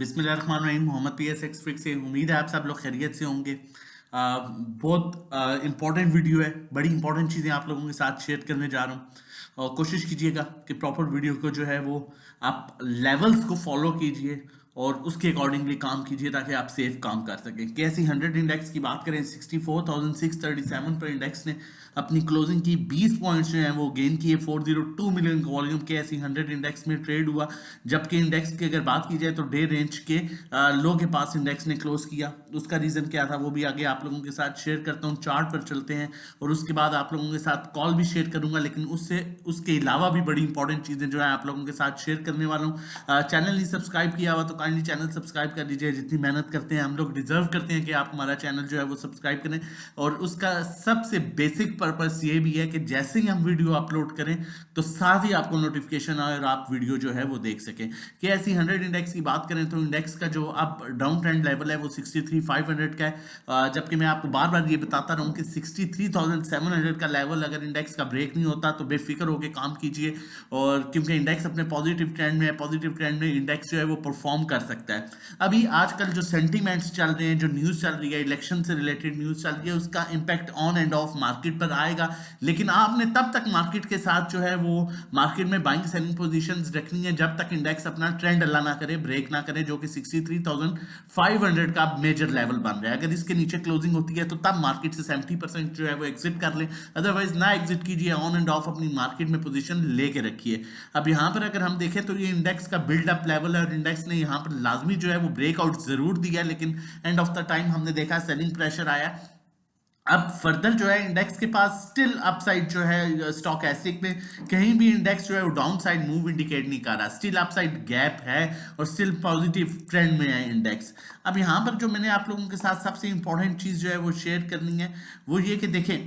बिस्मिल्लाहिर्रहमानिर्रहीम। मोहम्मद पीएस एक्सट्रिक से उम्मीद है आप सब लोग खैरियत से होंगे। बहुत इंपॉर्टेंट वीडियो है, बड़ी इंपॉर्टेंट चीज़ें आप लोगों के साथ शेयर करने जा रहा हूँ। और कोशिश कीजिएगा कि प्रॉपर वीडियो को जो है वो आप लेवल्स को फॉलो कीजिए और उसके अकॉर्डिंगली काम कीजिए ताकि आप सेफ काम कर सकें। कैसी 100 इंडेक्स की बात करें, 64,637 पर इंडेक्स ने अपनी क्लोजिंग की। 20 पॉइंट्स जो हैं वो गेन किए। 402 मिलियन वॉल्यूम के ऐसी 100 इंडेक्स में ट्रेड हुआ। जबकि इंडेक्स की अगर बात की जाए तो डे रेंज के लो के पास इंडेक्स ने क्लोज किया। उसका रीजन क्या था वो भी आगे आप लोगों के साथ शेयर करता हूँ। चार्ट पर चलते हैं और उसके बाद आप लोगों के साथ कॉल भी शेयर करूंगा, लेकिन उसके अलावा भी बड़ी इंपॉर्टेंट चीजें जो है आप लोगों के साथ शेयर करने वाला हूँ। चैनल नहीं सब्सक्राइब किया हुआ तो काइंडली चैनल सब्सक्राइब कर लीजिए। जितनी मेहनत करते हैं हम लोग डिजर्व करते हैं कि आप हमारा चैनल जो है वो सब्सक्राइब करें। और उसका सबसे बेसिक पर्पस ये भी है कि जैसे ही हम वीडियो अपलोड करें तो साथ ही आपको नोटिफिकेशन आए और आप वीडियो जो है वो देख सकें। कि ऐसी 100 इंडेक्स की बात करें तो इंडेक्स का जो अब डाउन ट्रेंड लेवल है वो 63,500 का है। जबकि मैं आपको बार बार ये बताता रहूं कि 63,700 का लेवल अगर इंडेक्स का ब्रेक नहीं होता तो बेफिक्र होकर काम कीजिए। और क्योंकि इंडेक्स अपने पॉजिटिव ट्रेंड में है, पॉजिटिव ट्रेंड में इंडेक्स जो है वो परफॉर्म कर सकता है। अभी आजकल जो सेंटीमेंट्स चल रहे हैं, जो न्यूज़ चल रही है, इलेक्शन से रिलेटेड न्यूज़ चल रही है, उसका impact on end of market पर आएगा। लेकिन आपने तब तक मार्केट के साथ जो है वो मार्केट में बाइंग सेलिंग पोजीशंस रखनी है जब तक इंडेक्स अपना ट्रेंड अल्लाह ना करे, ब्रेक ना करे, जो कि 63,500 का मेजर लेवल बन रहा है। अगर इसके नीचे क्लोजिंग होती है तो तब मार्केट से 70% जो है वो एग्जिट कर ले, अदरवाइज ना एग्जिट कीजिए। ऑन एंड ऑफ अपनी मार्केट में पोजीशन लेके रखिए। अब यहाँ पर अगर हम देखें तो ये इंडेक्स का बिल्डअप लेवल है और इंडेक्स ने यहाँ पर लाजमी जो है वो ब्रेकआउट जरूर दिया, लेकिन एंड ऑफ द टाइम हमने देखा सेलिंग प्रेशर आया। अब फर्दर जो है इंडेक्स के पास स्टिल अपसाइड जो है स्टॉक एस्टिक में कहीं भी इंडेक्स जो है वो डाउन साइड मूव इंडिकेट नहीं कर रहा। स्टिल अपसाइड गैप है और स्टिल पॉजिटिव ट्रेंड में है इंडेक्स। अब यहाँ पर जो मैंने आप लोगों के साथ सबसे इंपॉर्टेंट चीज़ जो है वो शेयर करनी है वो ये कि देखें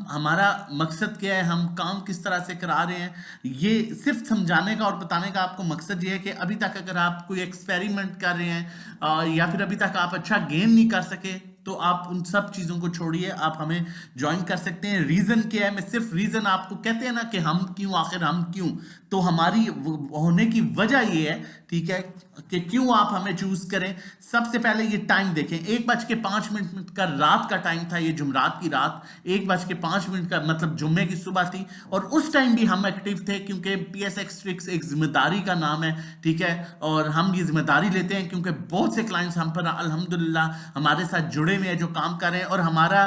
हमारा मकसद क्या है, हम काम किस तरह से करा रहे हैं। ये सिर्फ समझाने का और बताने का आपको मकसद ये है कि अभी तक अगर आप कोई एक्सपेरिमेंट कर रहे हैं या फिर अभी तक आप अच्छा गेन नहीं कर सके तो आप उन सब चीज़ों को छोड़िए, आप हमें ज्वाइन कर सकते हैं। रीज़न क्या है, मैं सिर्फ रीज़न आपको कहते हैं ना कि हम क्यों, आखिर हम क्यों, तो हमारी होने की वजह ये है, ठीक है, कि क्यों आप हमें चूज करें। सबसे पहले ये टाइम देखें, 1:05 का रात का टाइम था, ये जुमरात की रात 1:05 का, मतलब जुम्मे की सुबह थी। और उस टाइम भी हम एक्टिव थे क्योंकि PSX ट्रिक्स एक जिम्मेदारी का नाम है, ठीक है, और हम ये जिम्मेदारी लेते हैं क्योंकि बहुत से क्लाइंट्स हम पर अल्हम्दुलिल्लाह हमारे साथ जुड़े हुए हैं, जो काम कर रहे हैं। और हमारा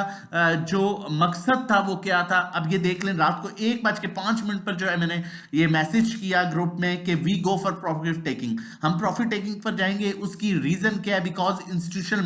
जो मकसद था वो क्या था, अब ये देख लें। रात को 1:05 पर जो है मैंने ये मैसेज किया ग्रुप में कि we go for profit taking, हम प्रॉफिट टेकिंग पर जाएंगे। उसकी रीजन क्या है, बिकॉज इंस्टीट्यूशन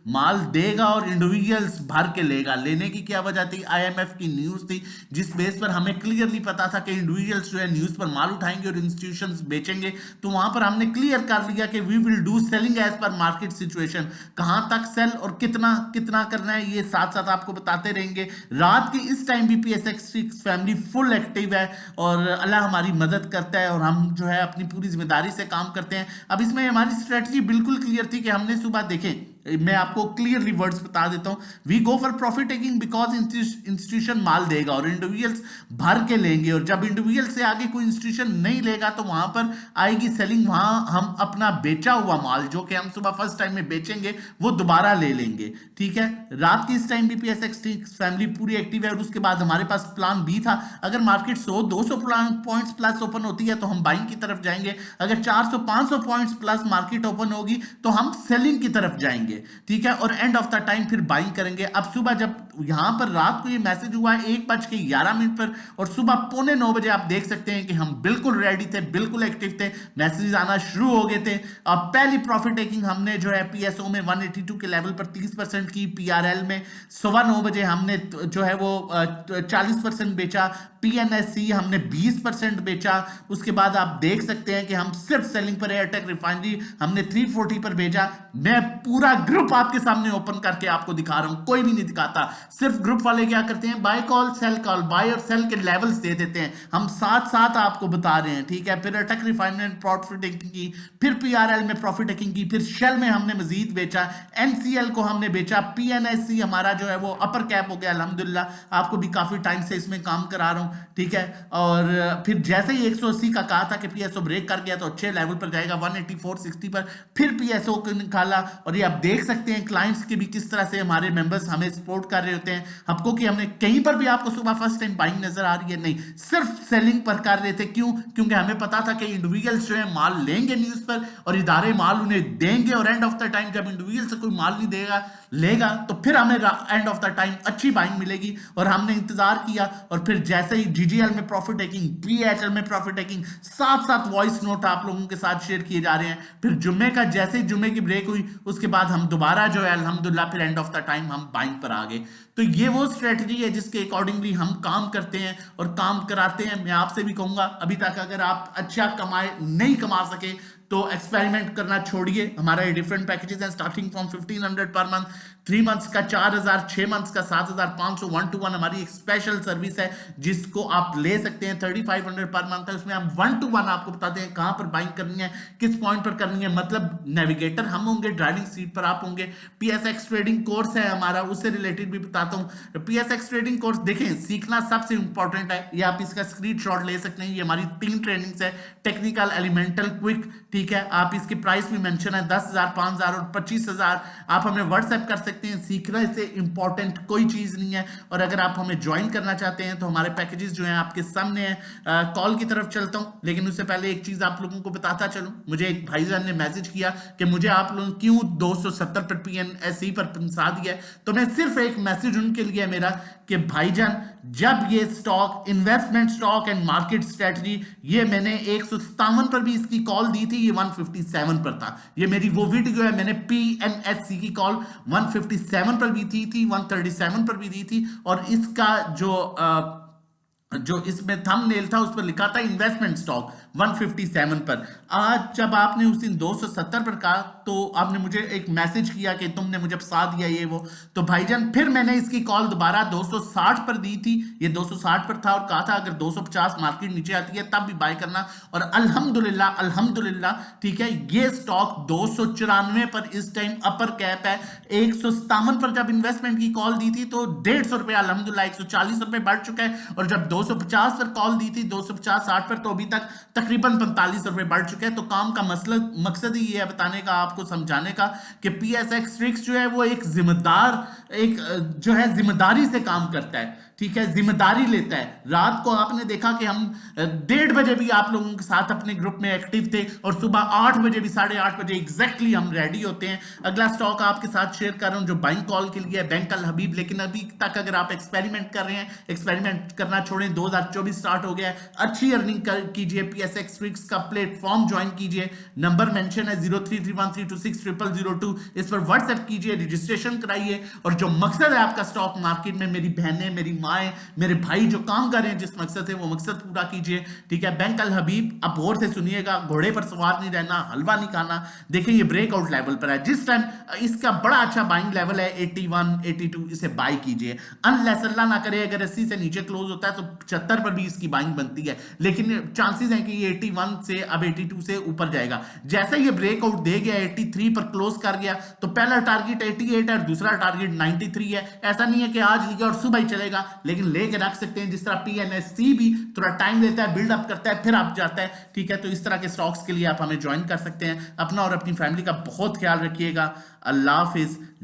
माल देगा और इंडिविजुअल्स भर के लेगा। लेने की क्या वजह थी, IMF की न्यूज थी जिस बेस पर हमें क्लियरली पता था कि इंडिविजुअल्स जो है न्यूज पर माल उठाएंगे और इंस्टीट्यूशंस बेचेंगे। तो वहां पर हमने क्लियर कर लिया कि we will do selling as per market situation. कहां तक सेल और कितना कितना करना है ये साथ साथ आपको बताते रहेंगे। रात के इस टाइम भी PSX फैमिली फुल एक्टिव है और अल्लाह हमारी मदद करता है और हम जो है अपनी पूरी जिम्मेदारी से काम करते हैं। अब इसमें हमारी स्ट्रेटजी बिल्कुल क्लियर थी कि हमने सुबह देखें, मैं आपको क्लियरली वर्ड्स बता देता हूं, we go for profit taking because institution माल देगा और इंडिविजुअल्स भर के लेंगे। और जब इंडिविजुअल से आगे कोई इंस्टीट्यूशन नहीं लेगा तो वहां पर आएगी सेलिंग। वहां हम अपना बेचा हुआ माल जो कि हम सुबह फर्स्ट टाइम में बेचेंगे वो दोबारा ले लेंगे, ठीक है। रात के इस टाइम भी PSX फैमिली पूरी एक्टिव है। और उसके बाद हमारे पास प्लान बी था, अगर मार्केट 100-200 पॉइंट्स प्लस ओपन होती है तो हम बाइंग की तरफ जाएंगे। अगर 400-500 पॉइंट्स प्लस मार्केट ओपन होगी तो हम सेलिंग की तरफ जाएंगे, ठीक है, और एंड ऑफ द टाइम फिर बाइंग करेंगे। अब सुबह जब यहां पर रात को ये मैसेज हुआ है 1:11 पर और सुबह 8:45 बजे आप देख सकते हैं कि हम बिल्कुल रेडी थे, बिल्कुल एक्टिव थे, मैसेजेस आना शुरू हो गए थे। अब पहली प्रॉफिट टेकिंग हमने जो है PSO में 182 के लेवल पर 30% की, PRL में 9:15 बजे हमने जो है वो 40% बेचा, PNSE हमने 20% बेचा। उसके बाद आप देख सकते हैं कि हम सिर्फ सेलिंग पर, एयरटेक रिफाइनरी हमने 340 पर भेजा। मैं पूरा ग्रुप आपके सामने ओपन करके आपको दिखा रहा हूं, कोई भी नहीं दिखाता। सिर्फ ग्रुप वाले क्या करते हैं, buy call sell call, buy और सेल के लेवल्स दे देते हैं, हम साथ साथ आपको बता रहे हैं, ठीक है। फिर अटक रिफाइनमेंट प्रॉफिट टेकिंग की, फिर पीआरएल में प्रॉफिट टेकिंग की, फिर शेल में हमने मजीद बेचा, एनसीएल को हमने बेचा, पीएनएससी हमारा जो है वो अपर कैप हो गया अल्हम्दुलिल्लाह, आपको भी काफी टाइम से इसमें काम करा रहा हूं, ठीक है। और फिर जैसे ही 180 का कहा था कि पीएसओ ब्रेक कर गया तो अच्छे लेवल पर जाएगा 184.60 पर, फिर पीएसओ को निकाला। और ये आप देख सकते हैं क्लाइंट्स के भी किस तरह से हमारे मेंबर्स हमें सपोर्ट कर रहे होते हैं। आपको कि हमने कहीं पर भी आपको सुबह फर्स्ट टाइम बाइंग नजर आ रही है, नहीं, सिर्फ सेलिंग पर कर रहे थे। क्यों? क्योंकि हमें पता था कि इंडिविजुअल्स जो है माल लेंगे न्यूज पर और इदारे माल उन्हें देंगे, और एंड ऑफ द टाइम जब इंडिविजुअल से कोई माल नहीं देगा लेगा तो फिर हमें एंड ऑफ द टाइम अच्छी बाइंग मिलेगी। और हमने इंतजार किया, और फिर जैसे ही जीजीएल में प्रॉफिट टेकिंग, पीएचएल में प्रॉफिट टेकिंग, साथ साथ वॉइस नोट आप लोगों के साथ शेयर किए जा रहे हैं। फिर जुम्मे का जैसे ही जुम्मे की ब्रेक हुई उसके बाद हम दोबारा जो है अल्हम्दुलिल्लाह फिर एंड ऑफ द टाइम हम बाइंग पर आ गए। तो ये वो स्ट्रेटजी है जिसके अकॉर्डिंगली हम काम करते हैं और काम कराते हैं। मैं आपसे भी कहूंगा अभी तक अगर आप अच्छा कमाए नहीं कमा सके तो एक्सपेरिमेंट करना छोड़िए। हमारा ये डिफरेंट पैकेजेस हैं, starting from 1500 per month, 3 months का 4000, 6 मंथ्स का 7500, 1-to-1 हमारी एक स्पेशल सर्विस है जिसको आप ले सकते हैं। 3500 पर मंथ है, उसमें हम 1-to-1 आपको बताते हैं कहां पर बाइंग करनी है, किस पॉइंट पर करनी है। मतलब नेविगेटर हम होंगे, ड्राइविंग सीट पर आप होंगे। पीएसएक्स ट्रेडिंग कोर्स है हमारा, उससे रिलेटेड भी बताता हूं। पीएसएक्स ट्रेडिंग कोर्स देखें, सीखना सबसे इंपॉर्टेंट है। ये आप इसका स्क्रीनशॉट ले सकते हैं। ये हमारी 3 ट्रेनिंग्स है, टेक्निकल, एलिमेंटल, क्विक, ठीक है। आप इसकी प्राइस भी मेंशन है 10,000, 5,000 और 25,000। आप हमें व्हाट्सएप कर सकते हैं। सीखना इससे इंपॉर्टेंट कोई चीज नहीं है। और अगर आप हमें ज्वाइन करना चाहते हैं तो हमारे पैकेजेस जो हैं आपके सामने हैं। कॉल की तरफ चलता हूं, लेकिन उससे पहले एक चीज आप लोगों को बताता चलूं। मुझे एक भाईजान ने मैसेज किया कि मुझे आप लोग क्यों 270 पर पीएनएसई पर पंसा दिया है। तो मैं सिर्फ एक मैसेज उनके लिए मेरा कि भाईजान, जब ये stock, investment stock and market strategy, ये मैंने 157 पर भी इसकी कॉल दी थी, ये 157 पर था। ये मेरी वो वीडियो है, मैंने पीएनएससी की कॉल 157 पर भी दी थी, 137 पर भी दी थी। और इसका जो इसमें थंबनेल था उस पर लिखा था इन्वेस्टमेंट स्टॉक 157 पर। आज जब आपने उस दिन 270 पर कहा तो आपने मुझे एक मैसेज किया कि तुमने मुझे फंसा दिया ये वो। तो भाईजान फिर मैंने इसकी कॉल दोबारा 260 पर दी थी, ये 260 पर था, और कहा था अगर 250 मार्केट नीचे आती है तब भी बाय करना। और अल्हम्दुलिल्लाह अल्हम्दुलिल्लाह, ठीक है, ये स्टॉक 294 पर इस टाइम अपर कैप है। 157 पर जब इन्वेस्टमेंट की कॉल दी थी तो 150 रुपए अल्हम्दुलिल्लाह 140 रुपए बढ़ चुका है। और जब 250 पर कॉल दी थी 250-60 पर, तो अभी तक तकरीबन 45 रुपए बढ़ चुके हैं। तो काम का मकसद ही ये है बताने का, आपको समझाने का कि पीएसएक्स ट्रिक्स जो है वो एक जिम्मेदार, एक जो है जिम्मेदारी से काम करता है, ठीक है, जिम्मेदारी लेता है। रात को आपने देखा कि हम 1:30 बजे भी आप लोगों के साथ अपने ग्रुप में एक्टिव थे, और सुबह 8 बजे भी 8:30 बजे एग्जैक्टली हम रेडी होते हैं। अगला स्टॉक आपके साथ शेयर कर रहा हूं जो बाइंग कॉल के लिए है, बैंक अल हबीब। लेकिन अभी तक अगर आप एक्सपेरिमेंट कर रहे हैं, एक्सपेरिमेंट करना छोड़ें, 2024 स्टार्ट हो गया है, अच्छी अर्निंग कीजिए, पीएसएक्स ट्रिक्स का प्लेटफॉर्म ज्वाइन कीजिए। नंबर मेंशन है 0331326002, इस पर व्हाट्सएप कीजिए, रजिस्ट्रेशन कराइए। और जो मकसद है आपका स्टॉक मार्केट में, मेरी बहनें, मेरी माएं, मेरे भाई जो काम कर रहे हैं जिस मकसद से, वो मकसद पूरा कीजिए, ठीक है। बैंक अल हबीब, आप गौर से सुनिएगा, घोड़े पर सवार नहीं रहना, हलवा नहीं खाना। देखिए ये ब्रेकआउट लेवल पर है, जिस टाइम इसका बड़ा अच्छा बाइंग लेवल है 81, 82, इसे बाय कीजिए। अनलेस अल्लाह ना करे अगर 80 से नीचे क्लोज होता है तो 75 पर भी इसकी बाइंग बनती है, लेकिन चांसेस हैं कि ये 81 से अब 82 से ऊपर जाएगा। जैसे ये ब्रेकआउट दे गया, 83 पर क्लोज कर गया, तो पहला टारगेट 88 है और दूसरा टारगेट 93 है। ऐसा नहीं है कि आज लिया और सुबह ही चलेगा, लेकिन लेके रख सकते हैं। जिस तरह पीएनएससी भी थोड़ा टाइम लेता है, बिल्डअप करता है, फिर आप जाता है, ठीक है। तो इस तरह के स्टॉक्स के लिए आप हमें ज्वाइन कर सकते हैं। अपना और अपनी फैमिली का बहुत ख्याल रखिएगा। अल्लाह हाफिज।